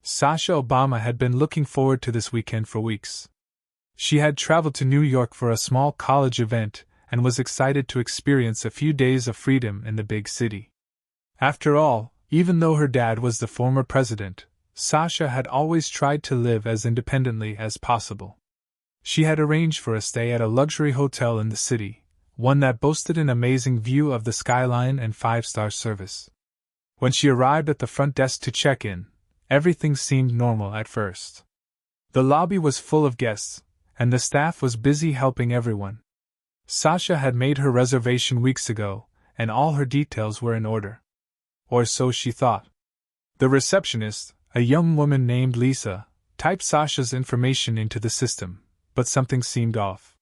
Sasha Obama had been looking forward to this weekend for weeks. She had traveled to New York for a small college event and was excited to experience a few days of freedom in the big city. After all, even though her dad was the former president, Sasha had always tried to live as independently as possible. She had arranged for a stay at a luxury hotel in the city, one that boasted an amazing view of the skyline and five-star service. When she arrived at the front desk to check in, everything seemed normal at first. The lobby was full of guests, and the staff was busy helping everyone. Sasha had made her reservation weeks ago, and all her details were in order. Or so she thought. The receptionist, a young woman named Lisa, typed Sasha's information into the system, but something seemed off.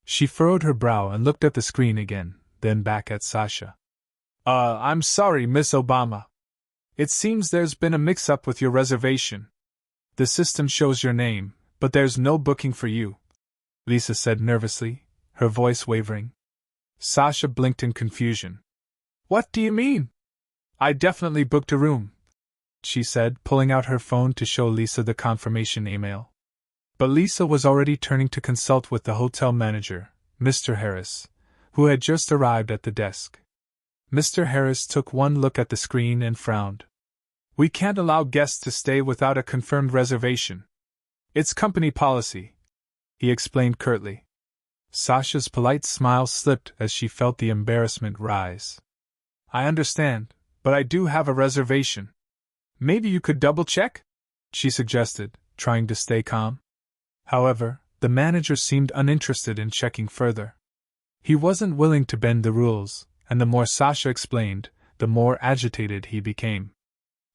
She furrowed her brow and looked at the screen again, then back at Sasha. I'm sorry, Miss Obama. It seems there's been a mix-up with your reservation. The system shows your name, but there's no booking for you," Lisa said nervously, her voice wavering. Sasha blinked in confusion. "What do you mean? I definitely booked a room," she said, pulling out her phone to show Lisa the confirmation email. But Lisa was already turning to consult with the hotel manager, Mr. Harris, who had just arrived at the desk. Mr. Harris took one look at the screen and frowned. "We can't allow guests to stay without a confirmed reservation. It's company policy," he explained curtly. Sasha's polite smile slipped as she felt the embarrassment rise. "I understand, but I do have a reservation. Maybe you could double-check?" she suggested, trying to stay calm. However, the manager seemed uninterested in checking further. He wasn't willing to bend the rules, and the more Sasha explained, the more agitated he became.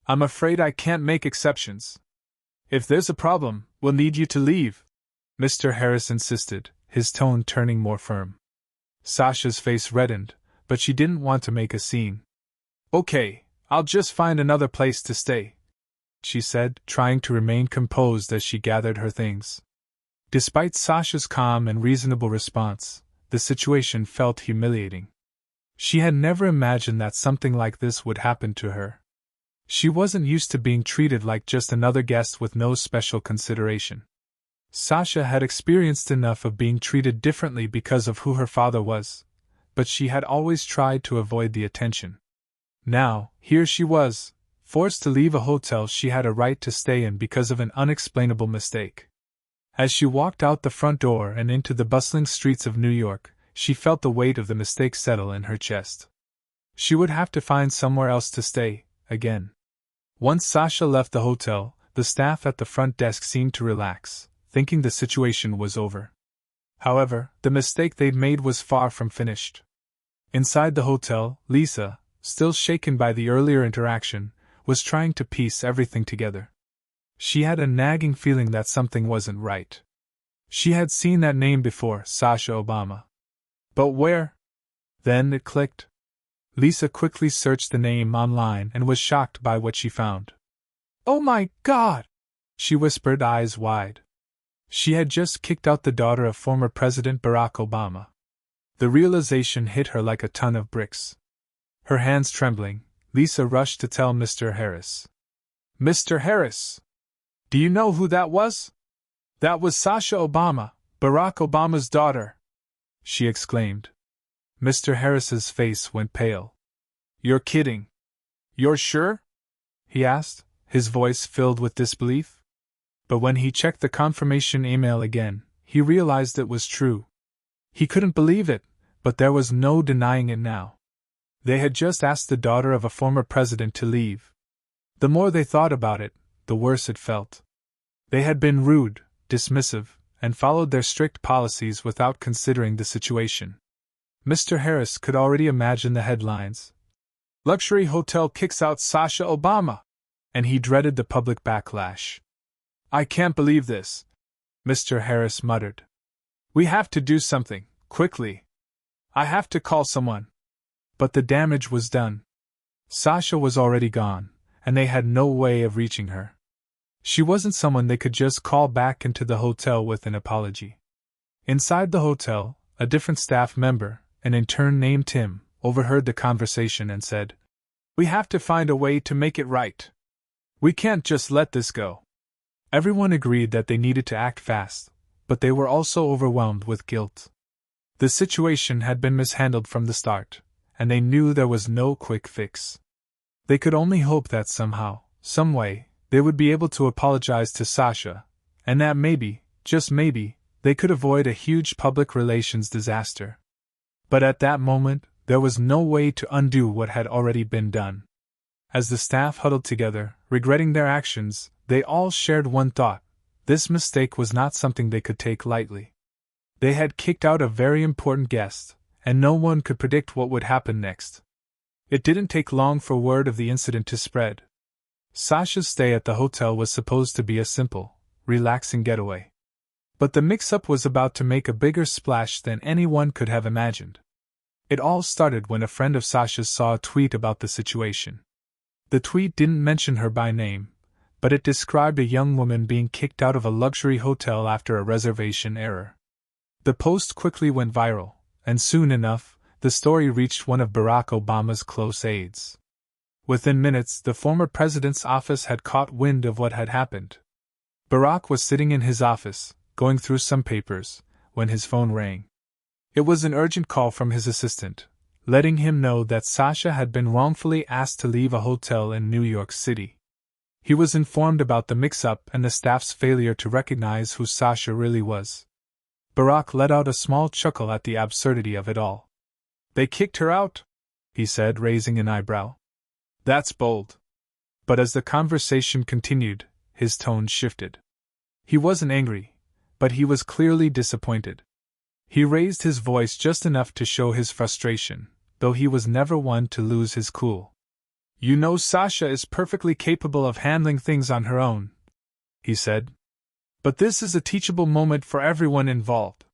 "I'm afraid I can't make exceptions. If there's a problem, we'll need you to leave," Mr. Harris insisted, his tone turning more firm. Sasha's face reddened, but she didn't want to make a scene. "Okay, I'll just find another place to stay," she said, trying to remain composed as she gathered her things. Despite Sasha's calm and reasonable response, the situation felt humiliating. She had never imagined that something like this would happen to her. She wasn't used to being treated like just another guest with no special consideration. Sasha had experienced enough of being treated differently because of who her father was, but she had always tried to avoid the attention. Now, here she was, forced to leave a hotel she had a right to stay in because of an unexplainable mistake. As she walked out the front door and into the bustling streets of New York, she felt the weight of the mistake settle in her chest. She would have to find somewhere else to stay, again. Once Sasha left the hotel, the staff at the front desk seemed to relax, thinking the situation was over. However, the mistake they'd made was far from finished. Inside the hotel, Lisa, still shaken by the earlier interaction, was trying to piece everything together. She had a nagging feeling that something wasn't right. She had seen that name before, Sasha Obama. But where? Then it clicked. Lisa quickly searched the name online and was shocked by what she found. "Oh my God!" she whispered, eyes wide. She had just kicked out the daughter of former President Barack Obama. The realization hit her like a ton of bricks. Her hands trembling, Lisa rushed to tell Mr. Harris. "Mr. Harris! Do you know who that was? That was Sasha Obama, Barack Obama's daughter," she exclaimed. Mr. Harris's face went pale. "You're kidding. You're sure?" he asked, his voice filled with disbelief. But when he checked the confirmation email again, he realized it was true. He couldn't believe it, but there was no denying it now. They had just asked the daughter of a former president to leave. The more they thought about it, the worse it felt. They had been rude, dismissive, and followed their strict policies without considering the situation. Mr. Harris could already imagine the headlines. "Luxury hotel kicks out Sasha Obama," and he dreaded the public backlash. "I can't believe this," Mr. Harris muttered. "We have to do something, quickly. I have to call someone." But the damage was done. Sasha was already gone, and they had no way of reaching her. She wasn't someone they could just call back into the hotel with an apology. Inside the hotel, a different staff member, an intern named Tim, overheard the conversation and said, "We have to find a way to make it right. We can't just let this go. Everyone agreed that they needed to act fast, but they were also overwhelmed with guilt. The situation had been mishandled from the start, and they knew there was no quick fix. They could only hope that somehow, some way, they would be able to apologize to Sasha, and that maybe, just maybe, they could avoid a huge public relations disaster. But at that moment, there was no way to undo what had already been done. As the staff huddled together, regretting their actions, they all shared one thought: this mistake was not something they could take lightly. They had kicked out a very important guest, and no one could predict what would happen next. It didn't take long for word of the incident to spread. Sasha's stay at the hotel was supposed to be a simple, relaxing getaway. But the mix-up was about to make a bigger splash than anyone could have imagined. It all started when a friend of Sasha's saw a tweet about the situation. The tweet didn't mention her by name, but it described a young woman being kicked out of a luxury hotel after a reservation error. The post quickly went viral, and soon enough, the story reached one of Barack Obama's close aides. Within minutes, the former president's office had caught wind of what had happened. Barack was sitting in his office, going through some papers, when his phone rang. It was an urgent call from his assistant, letting him know that Sasha had been wrongfully asked to leave a hotel in New York City. He was informed about the mix-up and the staff's failure to recognize who Sasha really was. Barack let out a small chuckle at the absurdity of it all. "They kicked her out?" he said, raising an eyebrow. "That's bold." But as the conversation continued, his tone shifted. He wasn't angry, but he was clearly disappointed. He raised his voice just enough to show his frustration, though he was never one to lose his cool. "You know Sasha is perfectly capable of handling things on her own," he said. "But this is a teachable moment for everyone involved.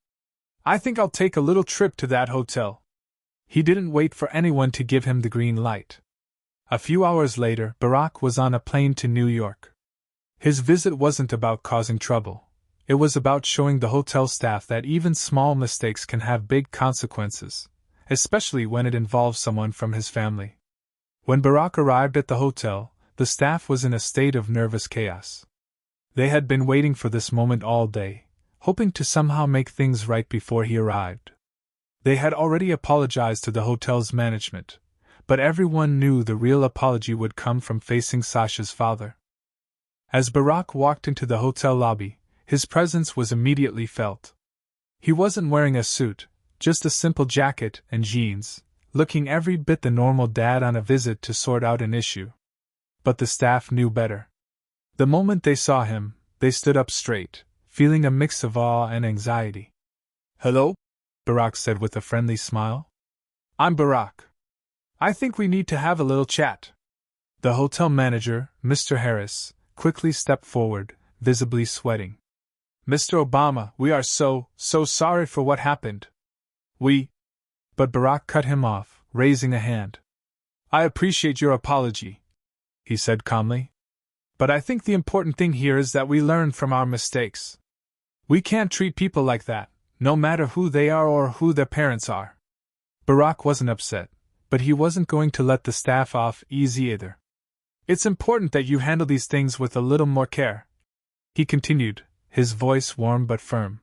I think I'll take a little trip to that hotel." He didn't wait for anyone to give him the green light. A few hours later, Barack was on a plane to New York. His visit wasn't about causing trouble. It was about showing the hotel staff that even small mistakes can have big consequences, especially when it involves someone from his family. When Barack arrived at the hotel, the staff was in a state of nervous chaos. They had been waiting for this moment all day, hoping to somehow make things right before he arrived. They had already apologized to the hotel's management, but everyone knew the real apology would come from facing Sasha's father. As Barack walked into the hotel lobby, his presence was immediately felt. He wasn't wearing a suit, just a simple jacket and jeans, looking every bit the normal dad on a visit to sort out an issue. But the staff knew better. The moment they saw him, they stood up straight, feeling a mix of awe and anxiety. "Hello?" Barack said with a friendly smile. "I'm Barack. I think we need to have a little chat." The hotel manager, Mr. Harris, quickly stepped forward, visibly sweating. "Mr. Obama, we are so sorry for what happened. But Barack cut him off, raising a hand. "I appreciate your apology," he said calmly. "But I think the important thing here is that we learn from our mistakes. We can't treat people like that, no matter who they are or who their parents are." Barack wasn't upset, but he wasn't going to let the staff off easy either. "It's important that you handle these things with a little more care," he continued, his voice warm but firm.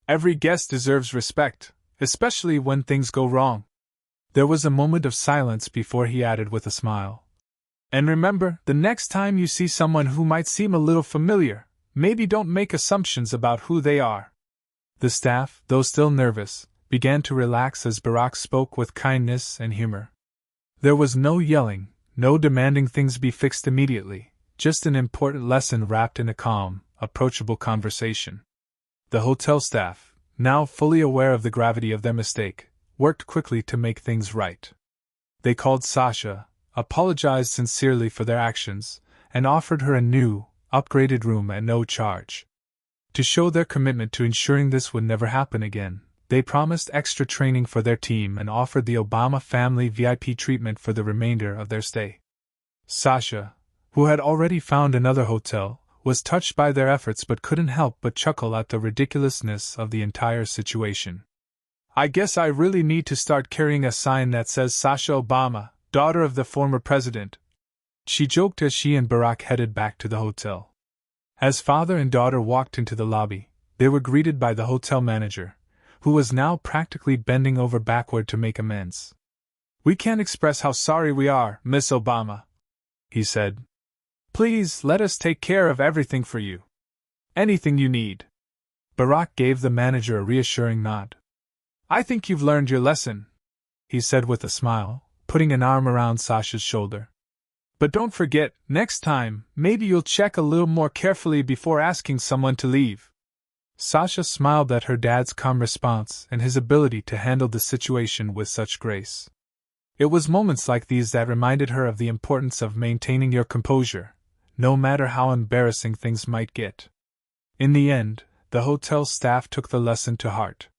"Every guest deserves respect, especially when things go wrong." There was a moment of silence before he added with a smile. "And remember, the next time you see someone who might seem a little familiar, maybe don't make assumptions about who they are." The staff, though still nervous, began to relax as Barack spoke with kindness and humor. There was no yelling, no demanding things be fixed immediately, just an important lesson wrapped in a calm, approachable conversation. The hotel staff, now fully aware of the gravity of their mistake, worked quickly to make things right. They called Sasha, apologized sincerely for their actions, and offered her a new, upgraded room at no charge. To show their commitment to ensuring this would never happen again, they promised extra training for their team and offered the Obama family VIP treatment for the remainder of their stay. Sasha, who had already found another hotel, was touched by their efforts but couldn't help but chuckle at the ridiculousness of the entire situation. "I guess I really need to start carrying a sign that says Sasha Obama, daughter of the former president," she joked as she and Barack headed back to the hotel. As father and daughter walked into the lobby, they were greeted by the hotel manager, who was now practically bending over backward to make amends. "We can't express how sorry we are, Miss Obama," he said. "Please let us take care of everything for you. Anything you need." Barack gave the manager a reassuring nod. "I think you've learned your lesson," he said with a smile, putting an arm around Sasha's shoulder. "But don't forget, next time, maybe you'll check a little more carefully before asking someone to leave." Sasha smiled at her dad's calm response and his ability to handle the situation with such grace. It was moments like these that reminded her of the importance of maintaining your composure, no matter how embarrassing things might get. In the end, the hotel staff took the lesson to heart.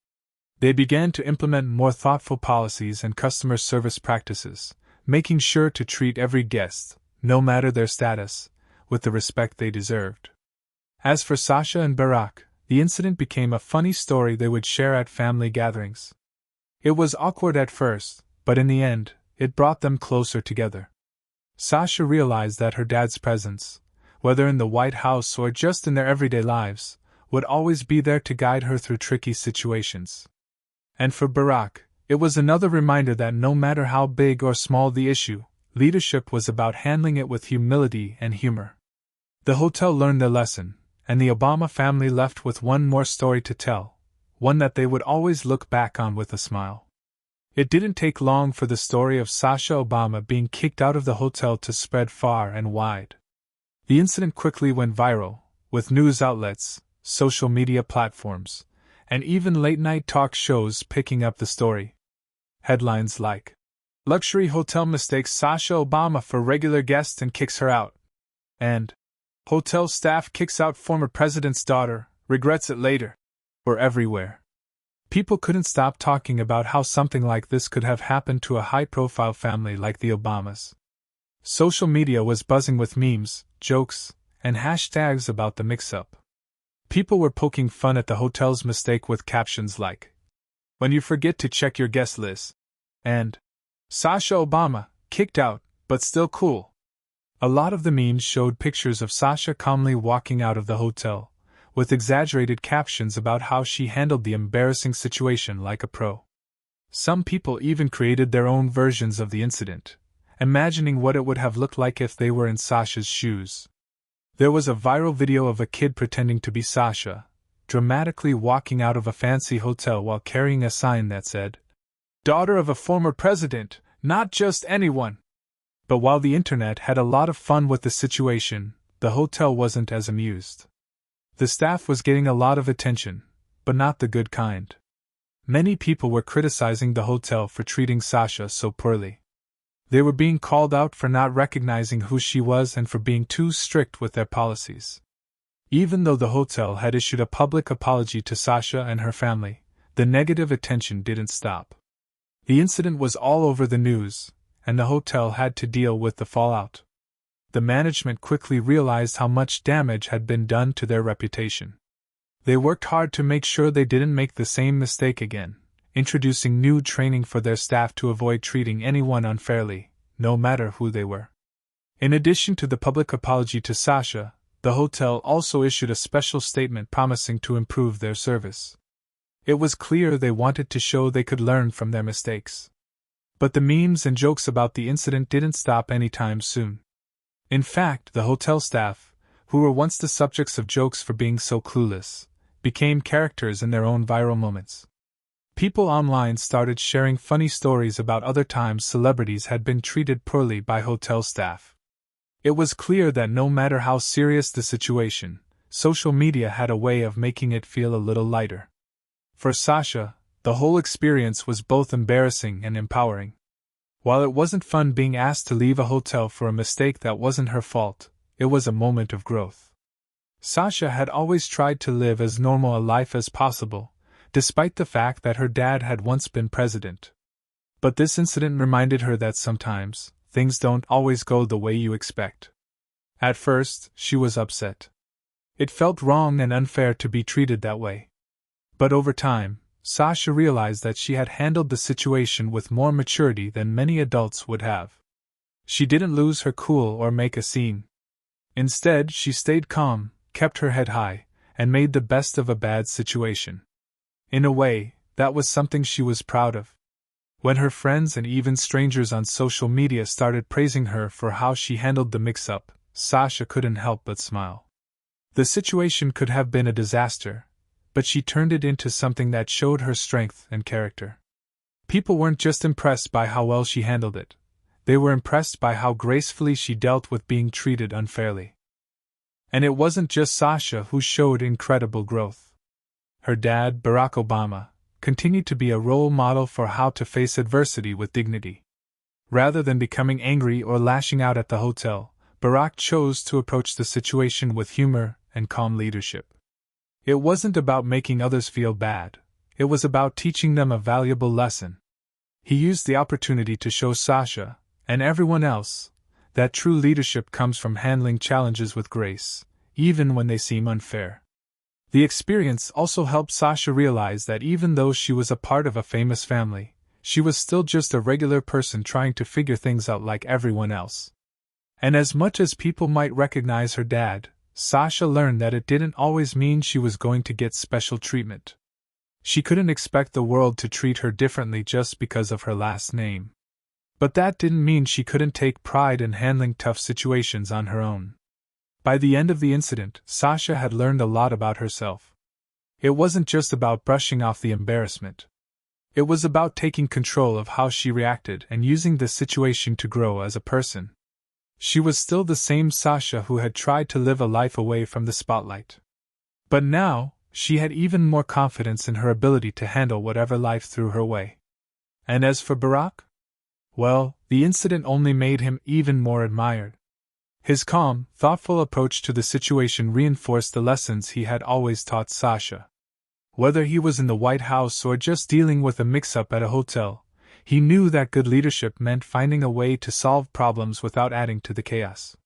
They began to implement more thoughtful policies and customer service practices, making sure to treat every guest, no matter their status, with the respect they deserved. As for Sasha and Barack, the incident became a funny story they would share at family gatherings. It was awkward at first, but in the end, it brought them closer together. Sasha realized that her dad's presence, whether in the White House or just in their everyday lives, would always be there to guide her through tricky situations. And for Barack, it was another reminder that no matter how big or small the issue, leadership was about handling it with humility and humor. The hotel learned their lesson, and the Obama family left with one more story to tell, one that they would always look back on with a smile. It didn't take long for the story of Sasha Obama being kicked out of the hotel to spread far and wide. The incident quickly went viral, with news outlets, social media platforms, and even late-night talk shows picking up the story. Headlines like, "Luxury Hotel Mistakes Sasha Obama for Regular Guest and Kicks Her Out," and "Hotel Staff Kicks Out Former President's Daughter, Regrets It Later," were everywhere. People couldn't stop talking about how something like this could have happened to a high-profile family like the Obamas. Social media was buzzing with memes, jokes, and hashtags about the mix-up. People were poking fun at the hotel's mistake with captions like, "When you forget to check your guest list," and "Sasha Obama, kicked out, but still cool." A lot of the memes showed pictures of Sasha calmly walking out of the hotel, with exaggerated captions about how she handled the embarrassing situation like a pro. Some people even created their own versions of the incident, imagining what it would have looked like if they were in Sasha's shoes. There was a viral video of a kid pretending to be Sasha, dramatically walking out of a fancy hotel while carrying a sign that said, "Daughter of a former president, not just anyone." But while the internet had a lot of fun with the situation, the hotel wasn't as amused. The staff was getting a lot of attention, but not the good kind. Many people were criticizing the hotel for treating Sasha so poorly. They were being called out for not recognizing who she was and for being too strict with their policies. Even though the hotel had issued a public apology to Sasha and her family, the negative attention didn't stop. The incident was all over the news, and the hotel had to deal with the fallout. The management quickly realized how much damage had been done to their reputation. They worked hard to make sure they didn't make the same mistake again, introducing new training for their staff to avoid treating anyone unfairly, no matter who they were. In addition to the public apology to Sasha, the hotel also issued a special statement promising to improve their service. It was clear they wanted to show they could learn from their mistakes. But the memes and jokes about the incident didn't stop anytime soon. In fact, the hotel staff, who were once the subjects of jokes for being so clueless, became characters in their own viral moments. People online started sharing funny stories about other times celebrities had been treated poorly by hotel staff. It was clear that no matter how serious the situation, social media had a way of making it feel a little lighter. For Sasha, the whole experience was both embarrassing and empowering. While it wasn't fun being asked to leave a hotel for a mistake that wasn't her fault, it was a moment of growth. Sasha had always tried to live as normal a life as possible, despite the fact that her dad had once been president. But this incident reminded her that sometimes, things don't always go the way you expect. At first, she was upset. It felt wrong and unfair to be treated that way. But over time, Sasha realized that she had handled the situation with more maturity than many adults would have. She didn't lose her cool or make a scene. Instead, she stayed calm, kept her head high, and made the best of a bad situation. In a way, that was something she was proud of. When her friends and even strangers on social media started praising her for how she handled the mix-up, Sasha couldn't help but smile. The situation could have been a disaster, but she turned it into something that showed her strength and character. People weren't just impressed by how well she handled it. They were impressed by how gracefully she dealt with being treated unfairly. And it wasn't just Sasha who showed incredible growth. Her dad, Barack Obama, continued to be a role model for how to face adversity with dignity. Rather than becoming angry or lashing out at the hotel, Barack chose to approach the situation with humor and calm leadership. It wasn't about making others feel bad, it was about teaching them a valuable lesson. He used the opportunity to show Sasha, and everyone else, that true leadership comes from handling challenges with grace, even when they seem unfair. The experience also helped Sasha realize that even though she was a part of a famous family, she was still just a regular person trying to figure things out like everyone else. And as much as people might recognize her dad, Sasha learned that it didn't always mean she was going to get special treatment. She couldn't expect the world to treat her differently just because of her last name. But that didn't mean she couldn't take pride in handling tough situations on her own. By the end of the incident, Sasha had learned a lot about herself. It wasn't just about brushing off the embarrassment. It was about taking control of how she reacted and using the situation to grow as a person. She was still the same Sasha who had tried to live a life away from the spotlight. But now, she had even more confidence in her ability to handle whatever life threw her way. And as for Barack? Well, the incident only made him even more admired. His calm, thoughtful approach to the situation reinforced the lessons he had always taught Sasha. Whether he was in the White House or just dealing with a mix-up at a hotel, he knew that good leadership meant finding a way to solve problems without adding to the chaos.